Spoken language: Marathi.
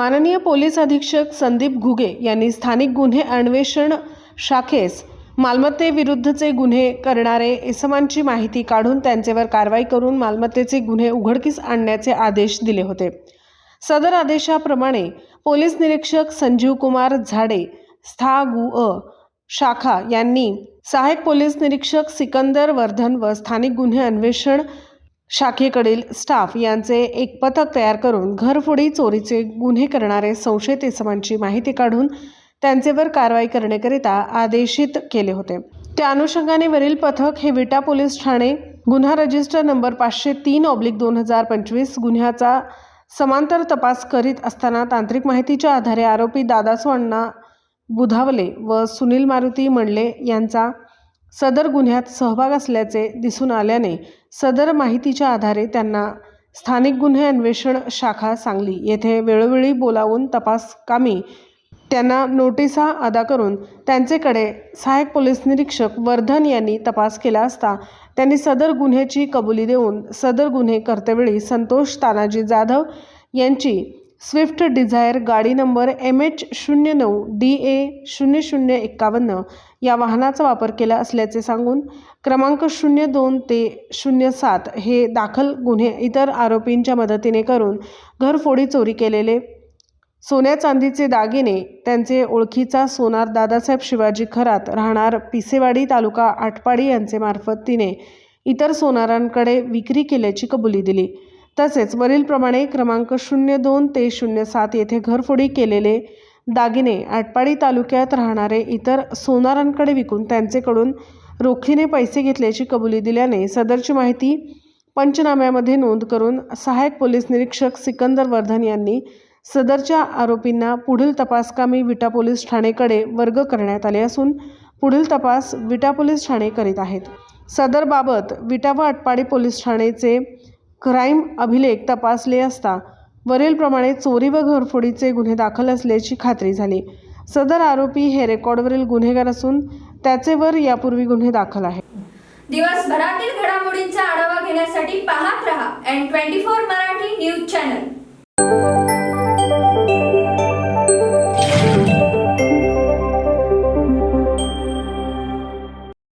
माननीय पोलीस अधीक्षक संदीप घुगे यांनी स्थानिक गुन्हे अन्वेषण शाखेस मालमत्तेविरुद्धचे गुन्हे करणारे इसमांची माहिती काढून त्यांच्यावर कारवाई करून मालमत्तेचे गुन्हे उघडकीस आणण्याचे आदेश दिले होते। सदर आदेशाप्रमाणे पोलीस निरीक्षक संजीव कुमार झाडे स्था गु शाखा यांनी सहाय्यक पोलीस निरीक्षक सिकंदर वर्धन व स्थानिक गुन्हे अन्वेषण शाखेकडील स्टाफ यांचे एक पथक तयार करून घरफोडी चोरीचे गुन्हे करणारे संशयित इसमांची माहिती काढून त्यांच्यावर कारवाई करण्याकरिता आदेशित केले होते। त्या अनुषंगाने वरील पथक हे विटा पोलीस ठाणे गुन्हा रजिस्टर नंबर 503/2025 गुन्ह्याचा समांतर तपास करीत असताना तांत्रिक माहितीच्या आधारे आरोपी दादासो अण्णा बुधावले व सुनील मारुती मंडले यांचा सदर गुन्ह्यात सहभाग असल्याचे दिसून आल्याने सदर माहितीच्या आधारे त्यांना स्थानिक गुन्हे अन्वेषण शाखा सांगली येथे वेळोवेळी बोलावून तपास कामी त्यांना नोटिसा अदा करून त्यांच्याकडे सहाय्यक पोलीस निरीक्षक वर्धन यांनी तपास केला असता त्यांनी सदर गुन्ह्याची कबुली देऊन सदर गुन्हे करतेवेळी संतोष तानाजी जाधव यांची स्विफ्ट डिझायर गाडी नंबर MH09DA0051 या वाहनाचा वापर केला असल्याचे सांगून क्रमांक 02 ते 07 हे दाखल गुन्हे इतर आरोपींच्या मदतीने करून घरफोडी चोरी केलेले सोन्या चांदीचे दागिने त्यांचे ओळखीचा सोनार दादासाहेब शिवाजी खरात राहणार पिसेवाडी तालुका आटपाडी यांचे मार्फत तिने इतर सोनारांकडे विक्री केल्याची कबुली दिली। तसेच वरीलप्रमाणे क्रमांक 02 ते 07 येथे घरफोडी केलेले दागिने आटपाडी तालुक्यात राहणारे इतर सोनारांकडे विकून त्यांच्याकडून रोखीने पैसे घेतल्याची कबुली दिल्याने सदरची माहिती पंचनाम्यामध्ये नोंद करून सहाय्यक पोलीस निरीक्षक सिकंदर वर्धन यांनी सदरच्या आरोपींना पुढील तपासकामी विटा पोलीस ठाणेकडे वर्ग करण्यात आले असून पुढील तपास विटा पोलीस ठाणे करीत आहेत। सदर बाबत विटा व आटपाडी पोलीस ठाणेचे क्राईम अभिलेख तपासले असता वरीलप्रमाणे चोरी व घरफोडीचे गुन्हे दाखल असल्याची खात्री झाली। सदर आरोपी हे रेकॉर्डवरील गुन्हेगार असून त्याचेवर यापूर्वी गुन्हे दाखल आहेत। दिवसभरातील घडामोडींचा आढावा घेण्यासाठी पाहत रहा N24 मराठी न्यूज चॅनल।